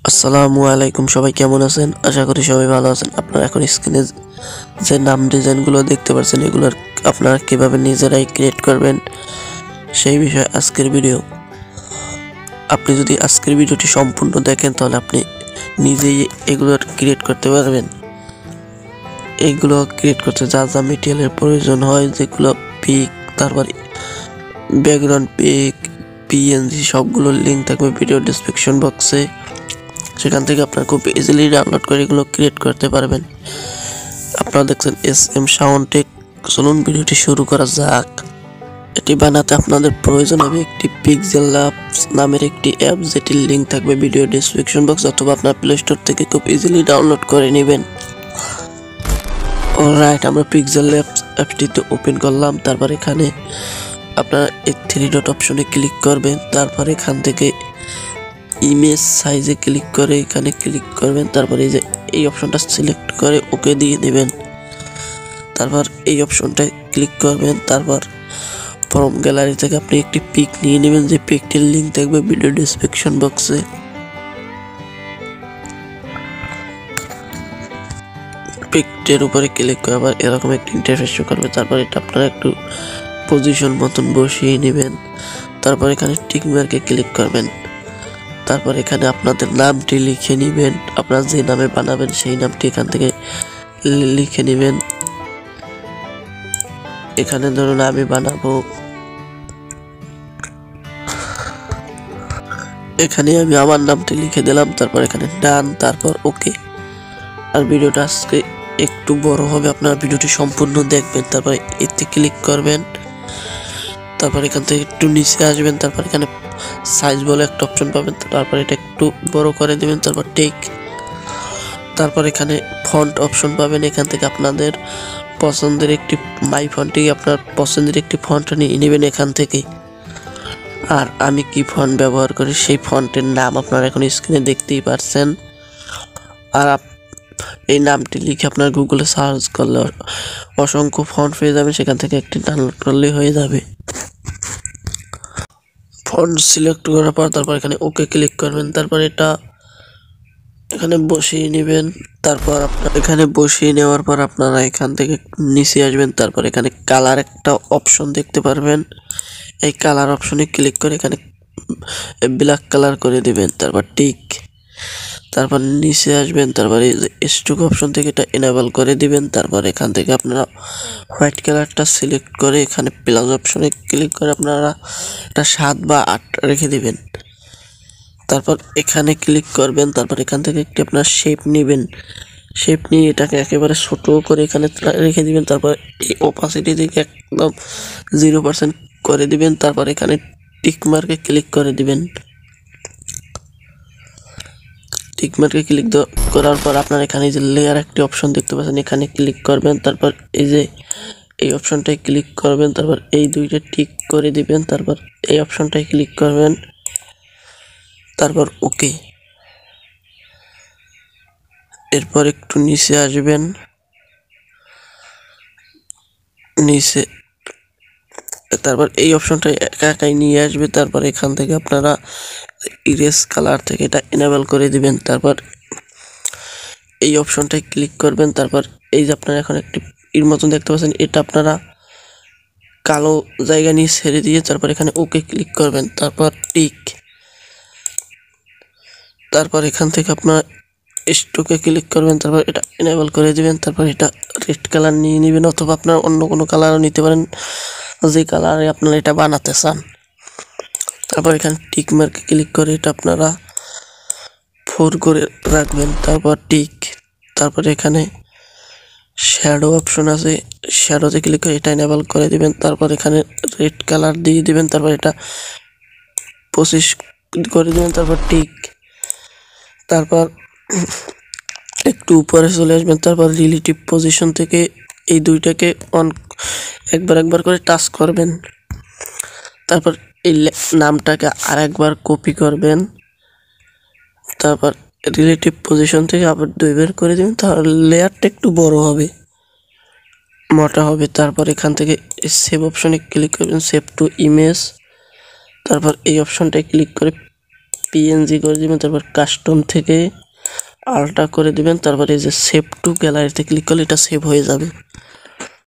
আসসালামু আলাইকুম, সবাই কেমন আছেন? আশা করি সবাই ভালো আছেন। আপনারা এখন স্ক্রিনে যে নাম ডিজাইনগুলো দেখতে পাচ্ছেন, এগুলোর আপনারা কিভাবে নিজেরাই ক্রিয়েট করবেন সেই বিষয়ে আজকের ভিডিও। আপনি যদি আজকের ভিডিওটি সম্পূর্ণ দেখেন তাহলে আপনি নিজেই এগুলো ক্রিয়েট করতে পারবেন। এইগুলো ক্রিয়েট করতে যা যা মেটেরিয়ালের প্রয়োজন হয়, যেগুলো পিক, তারপরে ব্যাকগ্রাউন্ড পিক, পিএনজি, সবগুলোর লিঙ্ক থাকবে ভিডিও ডেসক্রিপশন বক্সে। সেখান থেকে আপনারা খুব ইজিলি ডাউনলোড করে এগুলো ক্রিয়েট করতে পারবেন। আপনারা দেখছেন SM সাউন্ড টেক। চলুন ভিডিওটি শুরু করা যাক। এটি বানাতে আপনাদের প্রয়োজন হবে একটি পিক্সেল ল্যাবস নামের একটি অ্যাপ, যেটির লিঙ্ক থাকবে ভিডিও ডেসক্রিপশন বক্স অথবা আপনার প্লে স্টোর থেকে খুব ইজিলি ডাউনলোড করে নেবেন। অলরাইট, আমরা পিক্সেল ল্যাবস অ্যাপটিতে ওপেন করলাম। তারপর এখানে আপনারা এই 3 ডট অপশনে ক্লিক করবেন। তারপর এখান থেকে ইমেজ সাইজে ক্লিক করে এখানে ক্লিক করবেন। তারপরে এই যে এই অপশনটা সিলেক্ট করে ওকে দিয়ে দিবেন। তারপর এই অপশনটায় ক্লিক করবেন। তারপর ফ্রম গ্যালারি থেকে আপনি একটি পিক নিয়ে নেবেন, যে পিকটির লিঙ্ক থাকবে ভিডিও ডেসক্রিপশন বক্সে। পিকটির উপরে ক্লিক করে আবার এরকম একটি ইন্টারফেস শো করবে। তারপর এটা আপনারা একটু পজিশন মতন বসিয়ে নেবেন। তারপর এখানে টিক মার্কে ক্লিক করবেন। তারপর এখানে আপনাদের নামটি লিখে নেবেন। আপনারা যে নামে বানাবেন সেই নামটি এখান থেকে লিখে নেবেন। এখানে ধরুন আমি বানাবো, এখানে আমি আমার নামটি লিখে দিলাম। তারপর এখানে ডান, তারপর ওকে। আর ভিডিওটা আজকে একটু বড় হবে, আপনারা ভিডিওটি সম্পূর্ণ দেখবেন। তারপর এতে ক্লিক করবেন। তারপর এখান থেকে একটু নিচে আসবেন। তারপর এখানে সাইজ বলে একটা অপশন পাবেন। তারপর এটা একটু বড় করে দেবেন। তারপর টেক। তারপর এখানে ফন্ট অপশন পাবেন। এখান থেকে আপনাদের পছন্দের একটি মাই ফন্টে আপনার পছন্দের একটি ফন্ট নিয়ে নেবেন এখান থেকে। আর আমি কি ফন্ট ব্যবহার করি সেই ফন্টের নাম আপনারা এখন স্ক্রিনে দেখতেই পারছেন। আর এই নামটি লিখে আপনার গুগলে সার্চ করলে অসংখ্য ফন্ট পেয়ে যাবেন, সেখান থেকে একটি ডাউনলোড করলেই হয়ে যাবে। ফন্ট সিলেক্ট করার পর তারপর এখানে ওকে ক্লিক করবেন। তারপর এটা এখানে বসিয়ে নেবেন। তারপর আপনার এখানে বসিয়ে নেওয়ার পর আপনারা এখান থেকে নিচে আসবেন। তারপর এখানে কালার একটা অপশন দেখতে পারবেন। এই কালার অপশনে ক্লিক করে এখানে ব্ল্যাক কালার করে দিবেন। তারপর টিক। তারপর নিচে আসবেন। তারপর এই যে স্ট্রোক অপশন থেকে এটা এনেবল করে দিবেন। তারপর এখান থেকে আপনারা হোয়াইট কালারটা সিলেক্ট করে এখানে প্লাস অপশনে ক্লিক করে আপনারা এটা 7 বা 8 রেখে দিবেন। তারপর এখানে ক্লিক করবেন। তারপর এখান থেকে একটি আপনার শেপ নেবেন। শেপ নিয়ে এটাকে একেবারে ছোট করে এখানে রেখে দিবেন। তারপর এই ওপাসিটি থেকে একদম 0% করে দিবেন। তারপর এখানে টিক মার্কে ক্লিক করে দিবেন। টিক মার্কে ক্লিক করার পর আপনার এখানে যে লেয়ার একটি অপশন দেখতে পাচ্ছেন, এখানে ক্লিক করবেন। তারপর এই যে এই অপশনটায় ক্লিক করবেন। তারপর এই দুইটা টিক করে দিবেন। তারপর এই অপশনটায় ক্লিক করবেন। তারপর ওকে। এরপর একটু নিচে আসবেন। নিচে তারপর এই অপশনটা একা একাই নিয়ে আসবে। তারপর এখান থেকে আপনারা ইরেজ কালার থেকে এটা এনেবল করে দিবেন। তারপর এই অপশনটায় ক্লিক করবেন। তারপর এই যে আপনারা এখন একটি এর মতন দেখতে পাচ্ছেন, এটা আপনারা কালো জায়গা নিয়ে ছেড়ে দিয়ে তারপর এখানে ওকে ক্লিক করবেন। তারপর টিক। তারপর এখান থেকে আপনারা স্ট্রোকে ক্লিক করবেন। তারপর এটা এনেবল করে দিবেন। তারপর এটা রেড কালার নিয়ে নেবেন, অথবা আপনারা অন্য কোনো কালারও নিতে পারেন, যে কালারে আপনারা এটা বানাতে চান। তারপর এখানে টিক মার্কে ক্লিক করে এটা আপনারা 4 করে রাখবেন। তারপর টিক। তারপর এখানে শ্যাডো অপশন আছে, শ্যাডোতে ক্লিক করে এটা এনেবল করে দিবেন। তারপর এখানে রেড কালার দিয়ে দিবেন। তারপর এটা 25 করে দিবেন। তারপর টিক। তারপর একটু উপরে চলে আসবেন। তারপর রিলেটিভ পজিশন থেকে এই দুইটাকে অন একবার করে টাচ করবেন। তারপর এই নামটাকে আরেকবার কপি করবেন। তারপর রিলেটিভ পজিশন থেকে আবার 2 বের করে দিবেন। তাহলে লেয়ারটা একটু বড় হবে, মোটা হবে। তারপর এখান থেকে সেভ অপশনে ক্লিক করবেন, সেভ টু ইমেজ। তারপর এই অপশনটায় ক্লিক করে পিএনজি করে দিবেন, তারপর কাস্টম থেকে আলট্রা করে দিবেন, তারপর এই যে সেভ টু গ্যালারিতে ক্লিক করলে এটা সেভ হয়ে যাবে।